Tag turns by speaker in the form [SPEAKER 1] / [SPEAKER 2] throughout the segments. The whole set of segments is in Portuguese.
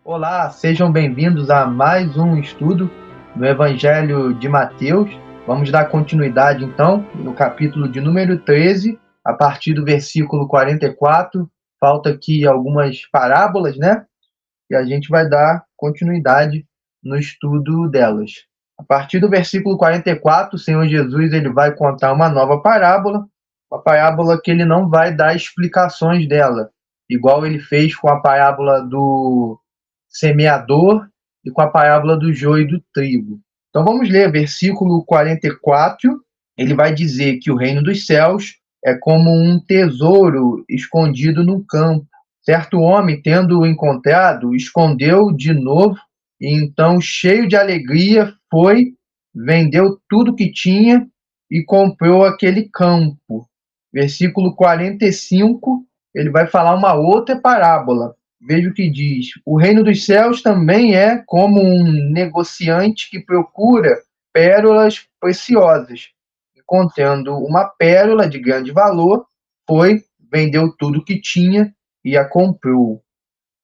[SPEAKER 1] Olá, sejam bem-vindos a mais um estudo no Evangelho de Mateus. Vamos dar continuidade, então, no capítulo de número 13, a partir do versículo 44. Falta aqui algumas parábolas, né? E a gente vai dar continuidade no estudo delas. A partir do versículo 44, o Senhor Jesus ele vai contar uma nova parábola, uma parábola que ele não vai dar explicações dela, igual ele fez com a parábola do semeador e com a parábola do joio e do trigo. Então vamos ler, versículo 44, ele vai dizer que o reino dos céus é como um tesouro escondido no campo. Certo homem, tendo-o encontrado, escondeu de novo, e então, cheio de alegria, foi, vendeu tudo que tinha e comprou aquele campo. Versículo 45, ele vai falar uma outra parábola. Veja o que diz: o reino dos céus também é como um negociante que procura pérolas preciosas. Encontrando uma pérola de grande valor, foi, vendeu tudo que tinha e a comprou.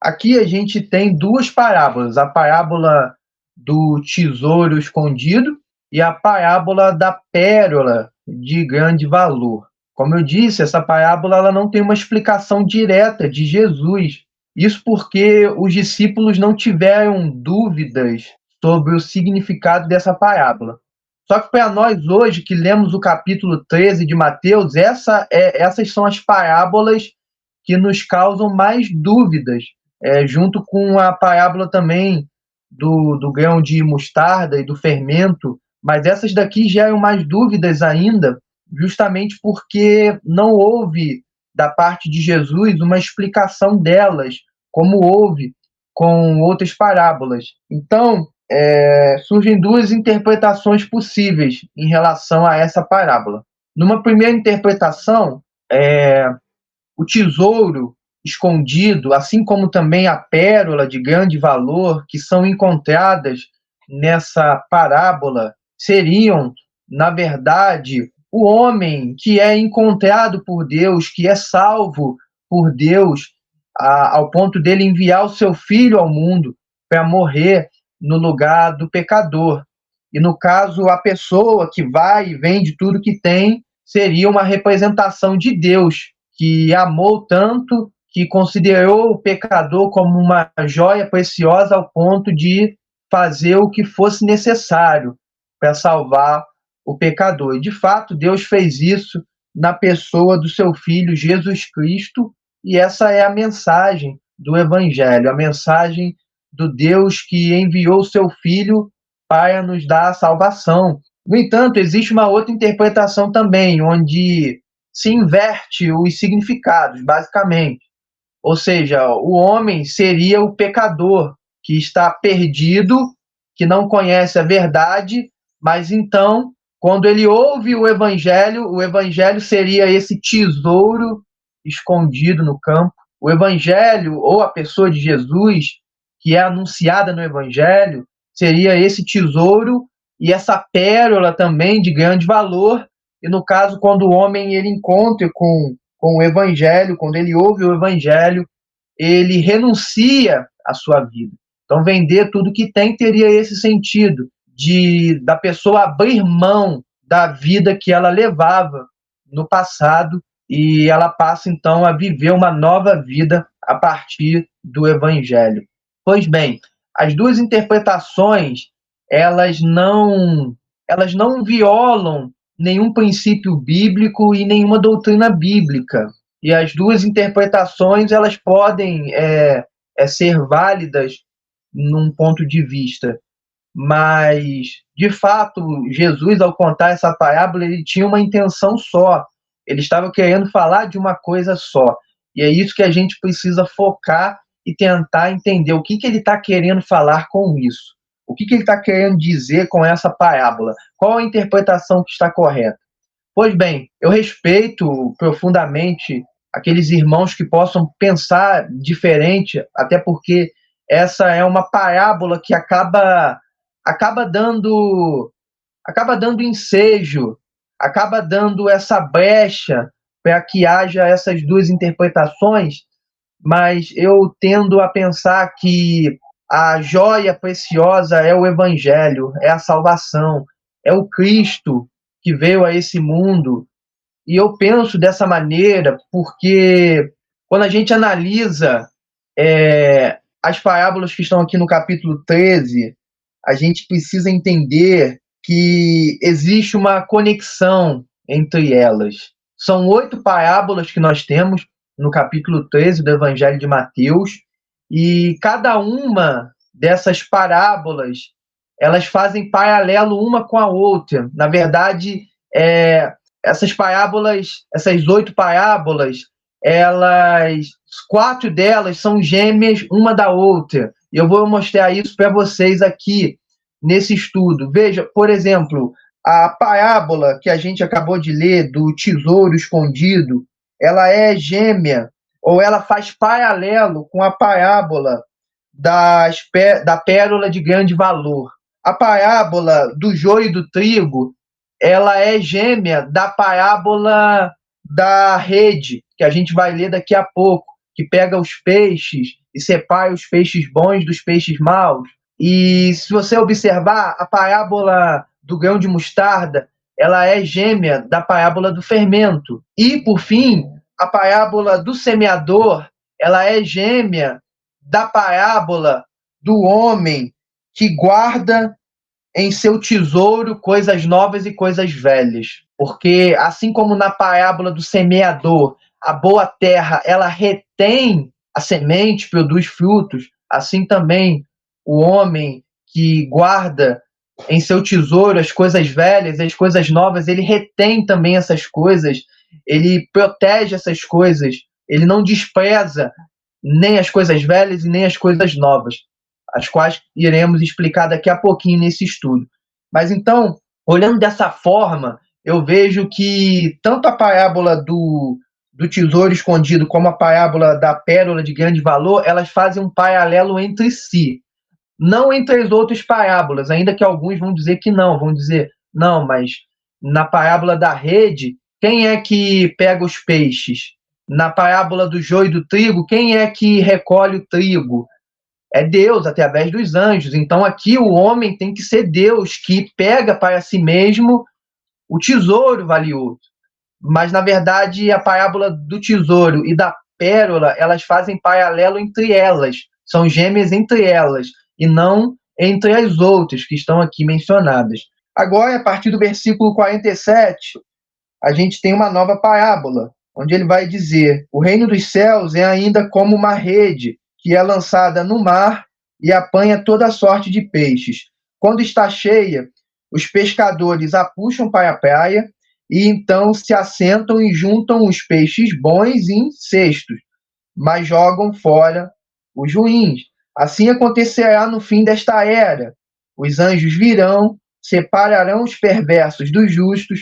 [SPEAKER 1] Aqui a gente tem duas parábolas: a parábola do tesouro escondido e a parábola da pérola de grande valor. Como eu disse, essa parábola ela não tem uma explicação direta de Jesus. Isso porque os discípulos não tiveram dúvidas sobre o significado dessa parábola. Só que para nós hoje, que lemos o capítulo 13 de Mateus, essas são as parábolas que nos causam mais dúvidas, junto com a parábola também do grão de mostarda e do fermento, mas essas daqui geram mais dúvidas ainda, justamente porque não houve, da parte de Jesus, uma explicação delas, como houve com outras parábolas. Então, surgem duas interpretações possíveis em relação a essa parábola. Numa primeira interpretação, o tesouro escondido, assim como também a pérola de grande valor que são encontradas nessa parábola, seriam, na verdade, o homem que é encontrado por Deus, que é salvo por Deus, ao ponto dele enviar o seu filho ao mundo para morrer no lugar do pecador. E no caso, a pessoa que vai e vende tudo que tem seria uma representação de Deus, que amou tanto que considerou o pecador como uma joia preciosa ao ponto de fazer o que fosse necessário para salvar o pecador. E, de fato, Deus fez isso na pessoa do seu Filho Jesus Cristo, e essa é a mensagem do Evangelho, a mensagem do Deus que enviou o seu Filho para nos dar a salvação. No entanto, existe uma outra interpretação também, onde se inverte os significados, basicamente. Ou seja, o homem seria o pecador que está perdido, que não conhece a verdade, mas então, quando ele ouve o evangelho seria esse tesouro escondido no campo. O evangelho, ou a pessoa de Jesus, que é anunciada no evangelho, seria esse tesouro e essa pérola também de grande valor. E no caso, quando o homem ele encontra com o evangelho, quando ele ouve o evangelho, ele renuncia à sua vida. Então, vender tudo que tem teria esse sentido da pessoa abrir mão da vida que ela levava no passado e ela passa, então, a viver uma nova vida a partir do evangelho. Pois bem, as duas interpretações, elas não violam nenhum princípio bíblico e nenhuma doutrina bíblica. E as duas interpretações elas podem ser válidas num ponto de vista, mas de fato Jesus, ao contar essa parábola, ele tinha uma intenção só. Ele estava querendo falar de uma coisa só, e é isso que a gente precisa focar e tentar entender o que ele está querendo falar com isso, o que ele está querendo dizer com essa parábola, qual a interpretação que está correta. Pois bem, eu respeito profundamente aqueles irmãos que possam pensar diferente, até porque essa é uma parábola que acaba dando ensejo, acaba dando essa brecha para que haja essas duas interpretações, mas eu tendo a pensar que a joia preciosa é o Evangelho, é a salvação, é o Cristo que veio a esse mundo. E eu penso dessa maneira porque quando a gente analisa as parábolas que estão aqui no capítulo 13, a gente precisa entender que existe uma conexão entre elas. São 8 parábolas que nós temos no capítulo 13 do Evangelho de Mateus, e cada uma dessas parábolas, elas fazem paralelo uma com a outra. Na verdade, essas parábolas, essas 8 parábolas, elas, 4 delas são gêmeas uma da outra. E eu vou mostrar isso para vocês aqui nesse estudo. Veja, por exemplo, a parábola que a gente acabou de ler do tesouro escondido, ela é gêmea, ou ela faz paralelo com a parábola da pérola de grande valor. A parábola do joio e do trigo, ela é gêmea da parábola da rede, que a gente vai ler daqui a pouco, que pega os peixes e separa os peixes bons dos peixes maus. E se você observar, a parábola do grão de mostarda, ela é gêmea da parábola do fermento. E, por fim, a parábola do semeador, ela é gêmea da parábola do homem que guarda em seu tesouro coisas novas e coisas velhas. Porque, assim como na parábola do semeador, a boa terra, ela retém a semente, produz frutos, assim também o homem que guarda em seu tesouro as coisas velhas, as coisas novas, ele retém também essas coisas, ele protege essas coisas, ele não despreza nem as coisas velhas e nem as coisas novas, as quais iremos explicar daqui a pouquinho nesse estudo. Mas então, olhando dessa forma, eu vejo que tanto a parábola do tesouro escondido como a parábola da pérola de grande valor, elas fazem um paralelo entre si. Não entre as outras parábolas, ainda que alguns vão dizer que não, vão dizer, não, mas na parábola da rede, quem é que pega os peixes? Na parábola do joio e do trigo, quem é que recolhe o trigo? É Deus, através dos anjos. Então aqui o homem tem que ser Deus, que pega para si mesmo o tesouro valioso. Mas, na verdade, a parábola do tesouro e da pérola, elas fazem paralelo entre elas. São gêmeas entre elas, e não entre as outras que estão aqui mencionadas. Agora, a partir do versículo 47, a gente tem uma nova parábola, onde ele vai dizer: o reino dos céus é ainda como uma rede que é lançada no mar e apanha toda sorte de peixes. Quando está cheia, os pescadores a puxam para a praia e então se assentam e juntam os peixes bons em cestos, mas jogam fora os ruins. Assim acontecerá no fim desta era. Os anjos virão, separarão os perversos dos justos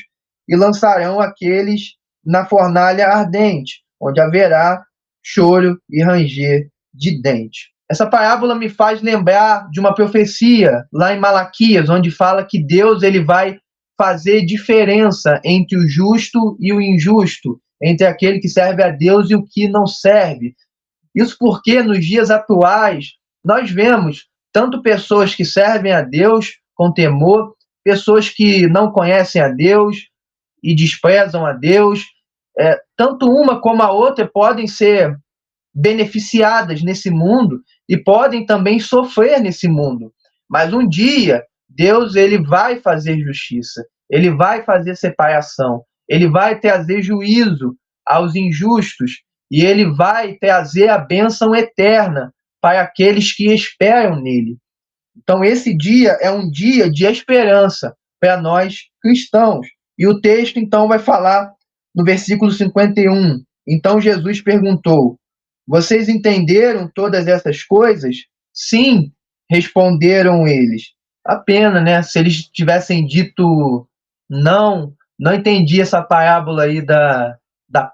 [SPEAKER 1] e lançarão aqueles na fornalha ardente, onde haverá choro e ranger de dente. Essa parábola me faz lembrar de uma profecia lá em Malaquias, onde fala que Deus ele vai fazer diferença entre o justo e o injusto, entre aquele que serve a Deus e o que não serve. Isso porque nos dias atuais nós vemos tanto pessoas que servem a Deus com temor, pessoas que não conhecem a Deus e desprezam a Deus. Tanto uma como a outra podem ser beneficiadas nesse mundo e podem também sofrer nesse mundo. Mas um dia, Deus ele vai fazer justiça, ele vai fazer separação, ele vai trazer juízo aos injustos e ele vai trazer a bênção eterna para aqueles que esperam nele. Então, esse dia é um dia de esperança para nós cristãos. E o texto, então, vai falar no versículo 51. Então, Jesus perguntou: vocês entenderam todas essas coisas? Sim, responderam eles. A pena, né? Se eles tivessem dito não entendi essa parábola aí da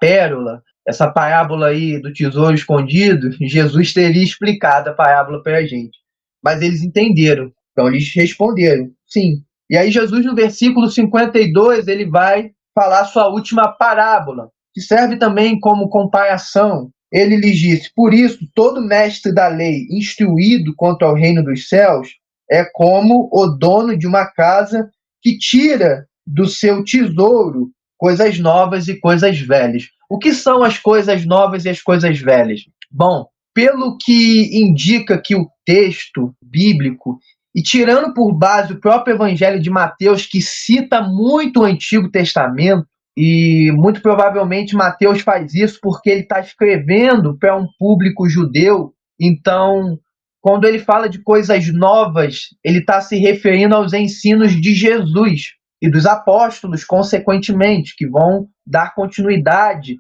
[SPEAKER 1] pérola, essa parábola aí do tesouro escondido, Jesus teria explicado a parábola para a gente. Mas eles entenderam, então eles responderam, sim. E aí Jesus, no versículo 52, ele vai falar sua última parábola, que serve também como comparação ele lhes disse: por isso, todo mestre da lei instruído quanto ao reino dos céus é como o dono de uma casa que tira do seu tesouro coisas novas e coisas velhas. O que são as coisas novas e as coisas velhas? Bom, pelo que indica aqui o texto bíblico, e tirando por base o próprio Evangelho de Mateus, que cita muito o Antigo Testamento, e muito provavelmente Mateus faz isso porque ele está escrevendo para um público judeu. Então, quando ele fala de coisas novas, ele está se referindo aos ensinos de Jesus e dos apóstolos, consequentemente, que vão dar continuidade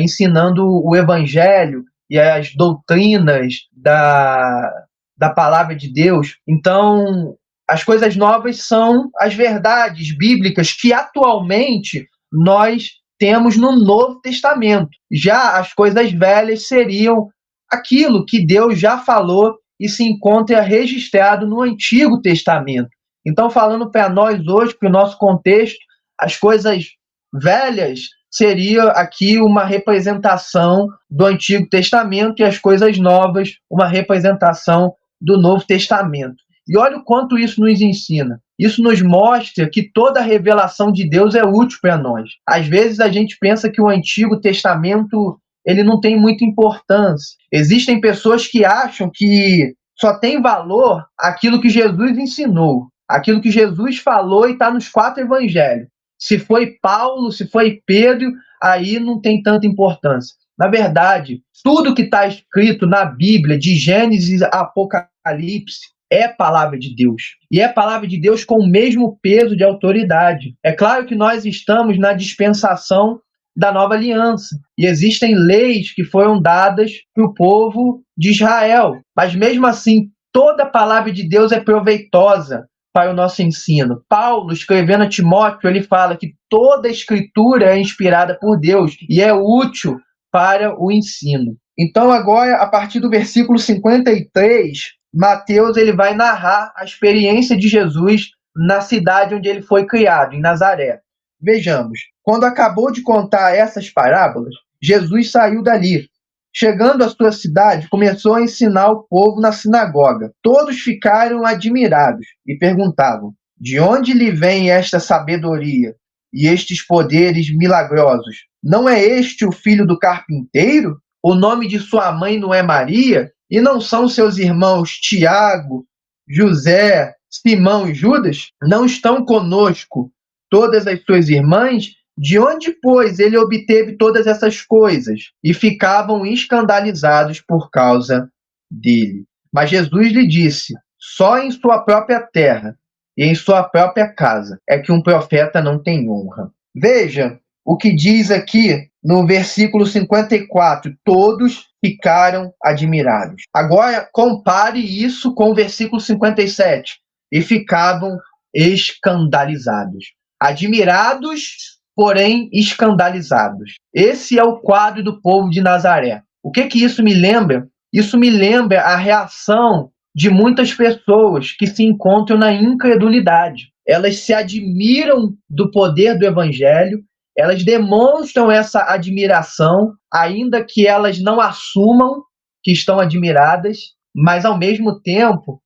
[SPEAKER 1] ensinando o Evangelho e as doutrinas da palavra de Deus. Então, as coisas novas são as verdades bíblicas que atualmente nós temos no Novo Testamento. Já as coisas velhas seriam aquilo que Deus já falou e se encontra registrado no Antigo Testamento. Então, falando para nós hoje, para o nosso contexto, as coisas velhas seria aqui uma representação do Antigo Testamento e as coisas novas, uma representação do Novo Testamento. E olha o quanto isso nos ensina. Isso nos mostra que toda a revelação de Deus é útil para nós. Às vezes a gente pensa que o Antigo Testamento ele não tem muita importância. Existem pessoas que acham que só tem valor aquilo que Jesus ensinou, aquilo que Jesus falou e está nos 4 evangelhos. Se foi Paulo, se foi Pedro, aí não tem tanta importância. Na verdade, tudo que está escrito na Bíblia, de Gênesis a Apocalipse, é palavra de Deus. E é palavra de Deus com o mesmo peso de autoridade. É claro que nós estamos na dispensação da nova aliança. E existem leis que foram dadas para o povo de Israel. Mas mesmo assim, toda a palavra de Deus é proveitosa para o nosso ensino. Paulo, escrevendo a Timóteo, ele fala que toda a escritura é inspirada por Deus e é útil para o ensino. Então agora, a partir do versículo 53, Mateus ele vai narrar a experiência de Jesus na cidade onde ele foi criado, em Nazaré. Vejamos, quando acabou de contar essas parábolas, Jesus saiu dali. Chegando à sua cidade, começou a ensinar o povo na sinagoga. Todos ficaram admirados e perguntavam: de onde lhe vem esta sabedoria e estes poderes milagrosos? Não é este o filho do carpinteiro? O nome de sua mãe não é Maria? E não são seus irmãos Tiago, José, Simão e Judas? Não estão conosco todas as suas irmãs? De onde, pois, ele obteve todas essas coisas? E ficavam escandalizados por causa dele. Mas Jesus lhe disse: só em sua própria terra e em sua própria casa é que um profeta não tem honra. Veja o que diz aqui no versículo 54. Todos ficaram admirados. Agora, compare isso com o versículo 57. E ficavam escandalizados. Admirados, porém escandalizados. Esse é o quadro do povo de Nazaré. O que isso me lembra? Isso me lembra a reação de muitas pessoas que se encontram na incredulidade. Elas se admiram do poder do evangelho, elas demonstram essa admiração, ainda que elas não assumam que estão admiradas, mas ao mesmo tempo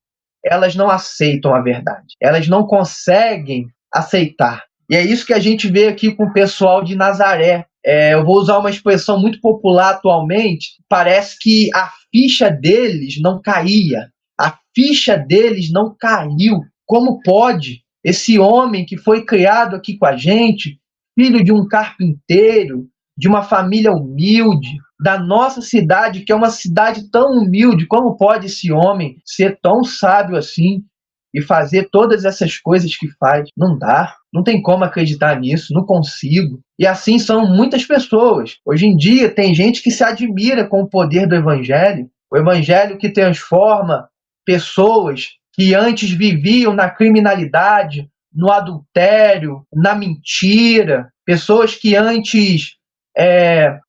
[SPEAKER 1] elas não aceitam a verdade. Elas não conseguem aceitar. E é isso que a gente vê aqui com o pessoal de Nazaré. Eu vou usar uma expressão muito popular atualmente. Parece que a ficha deles não caía. A ficha deles não caiu. Como pode esse homem que foi criado aqui com a gente, filho de um carpinteiro, de uma família humilde, da nossa cidade, que é uma cidade tão humilde, como pode esse homem ser tão sábio assim e fazer todas essas coisas que faz? Não dá, não tem como acreditar nisso, não consigo. E assim são muitas pessoas. Hoje em dia tem gente que se admira com o poder do evangelho, o evangelho que transforma pessoas que antes viviam na criminalidade, no adultério, na mentira, pessoas que antes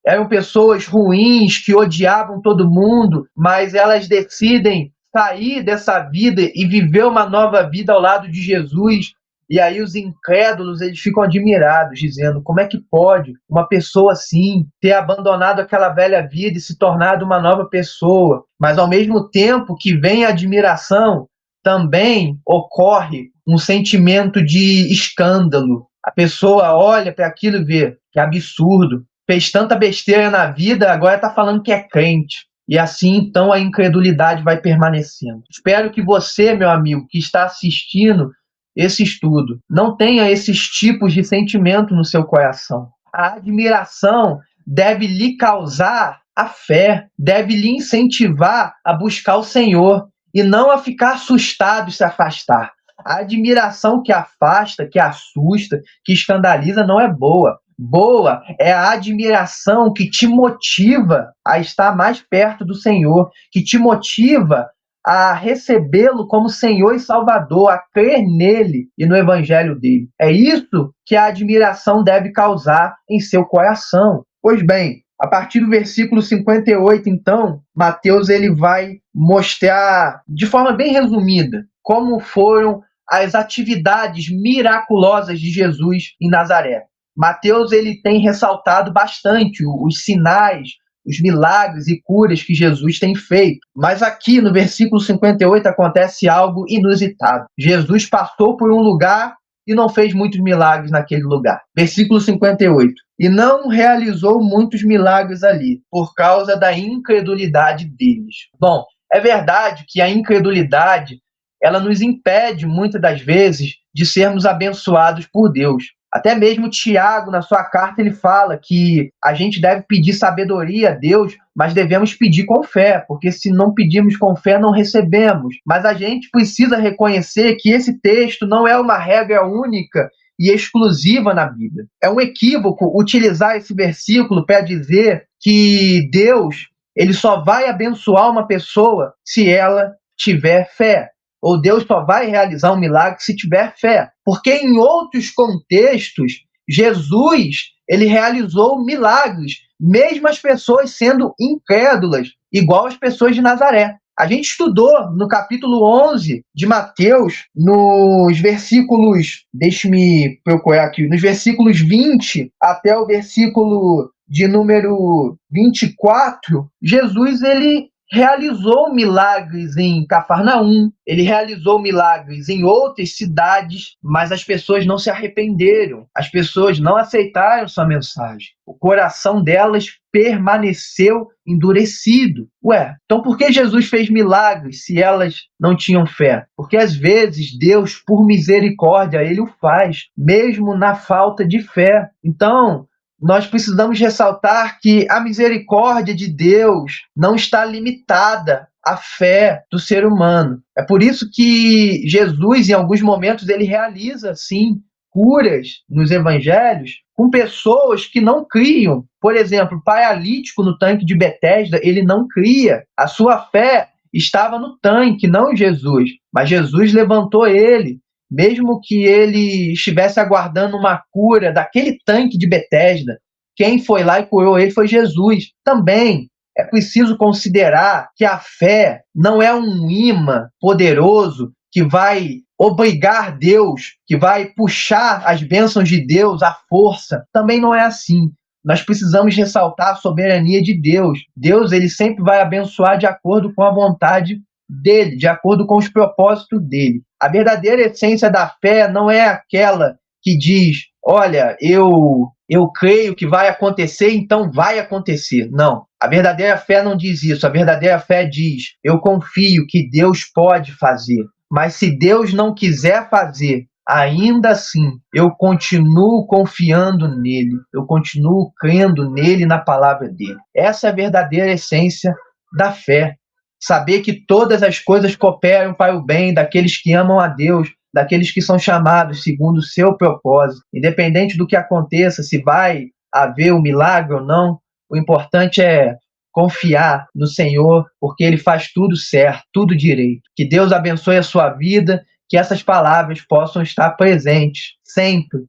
[SPEAKER 1] eram pessoas ruins, que odiavam todo mundo, mas elas decidem sair dessa vida e viver uma nova vida ao lado de Jesus E aí os incrédulos, eles ficam admirados, dizendo: como é que pode uma pessoa assim ter abandonado aquela velha vida e se tornado uma nova pessoa? Mas ao mesmo tempo que vem a admiração, também ocorre um sentimento de escândalo. A pessoa olha para aquilo e vê que é absurdo. Fez tanta besteira na vida, agora está falando que é crente. E assim, então, a incredulidade vai permanecendo. Espero que você, meu amigo, que está assistindo esse estudo, não tenha esses tipos de sentimento no seu coração. A admiração deve lhe causar a fé, deve lhe incentivar a buscar o Senhor e não a ficar assustado e se afastar. A admiração que afasta, que assusta, que escandaliza não é boa. Boa é a admiração que te motiva a estar mais perto do Senhor, que te motiva a recebê-lo como Senhor e Salvador, a crer nele e no evangelho dele. É isso que a admiração deve causar em seu coração. Pois bem, a partir do versículo 58, então, Mateus ele vai mostrar de forma bem resumida como foram as atividades miraculosas de Jesus em Nazaré. Mateus ele tem ressaltado bastante os sinais, os milagres e curas que Jesus tem feito. Mas aqui no versículo 58 acontece algo inusitado. Jesus passou por um lugar e não fez muitos milagres naquele lugar. Versículo 58. E não realizou muitos milagres ali, por causa da incredulidade deles. Bom, é verdade que a incredulidade ela nos impede, muitas das vezes, de sermos abençoados por Deus. Até mesmo Tiago, na sua carta, ele fala que a gente deve pedir sabedoria a Deus, mas devemos pedir com fé, porque se não pedirmos com fé, não recebemos. Mas a gente precisa reconhecer que esse texto não é uma regra única e exclusiva na Bíblia. É um equívoco utilizar esse versículo para dizer que Deus ele só vai abençoar uma pessoa se ela tiver fé. Ou Deus só vai realizar um milagre se tiver fé. Porque em outros contextos, Jesus ele realizou milagres, mesmo as pessoas sendo incrédulas, igual as pessoas de Nazaré. A gente estudou no capítulo 11 de Mateus, nos versículos, deixe-me procurar aqui, nos versículos 20 até o versículo de número 24, Jesus ele realizou milagres em Cafarnaum, ele realizou milagres em outras cidades, mas as pessoas não se arrependeram, as pessoas não aceitaram sua mensagem. O coração delas permaneceu endurecido. Ué, então por que Jesus fez milagres se elas não tinham fé? Porque às vezes Deus, por misericórdia, ele o faz, mesmo na falta de fé. Então, nós precisamos ressaltar que a misericórdia de Deus não está limitada à fé do ser humano. É por isso que Jesus, em alguns momentos, ele realiza, sim, curas nos evangelhos com pessoas que não criam. Por exemplo, o paralítico no tanque de Betesda, ele não cria. A sua fé estava no tanque, não em Jesus. Mas Jesus levantou ele, mesmo que ele estivesse aguardando uma cura daquele tanque de Betesda. Quem foi lá e curou ele foi Jesus. Também é preciso considerar que a fé não é um imã poderoso que vai obrigar Deus, que vai puxar as bênçãos de Deus à força. Também não é assim. Nós precisamos ressaltar a soberania de Deus. Deus ele sempre vai abençoar de acordo com a vontade dele, de acordo com os propósitos dele. A verdadeira essência da fé não é aquela que diz, olha, eu creio que vai acontecer, então vai acontecer. Não. A verdadeira fé não diz isso. A verdadeira fé diz, eu confio que Deus pode fazer. Mas se Deus não quiser fazer, ainda assim, eu continuo confiando nele. Eu continuo crendo nele, na palavra dele. Essa é a verdadeira essência da fé. Saber que todas as coisas cooperam para o bem daqueles que amam a Deus, daqueles que são chamados segundo o seu propósito. Independente do que aconteça, se vai haver um milagre ou não, o importante é confiar no Senhor, porque Ele faz tudo certo, tudo direito. Que Deus abençoe a sua vida, que essas palavras possam estar presentes sempre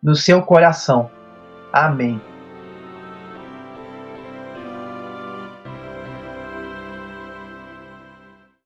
[SPEAKER 1] no seu coração. Amém.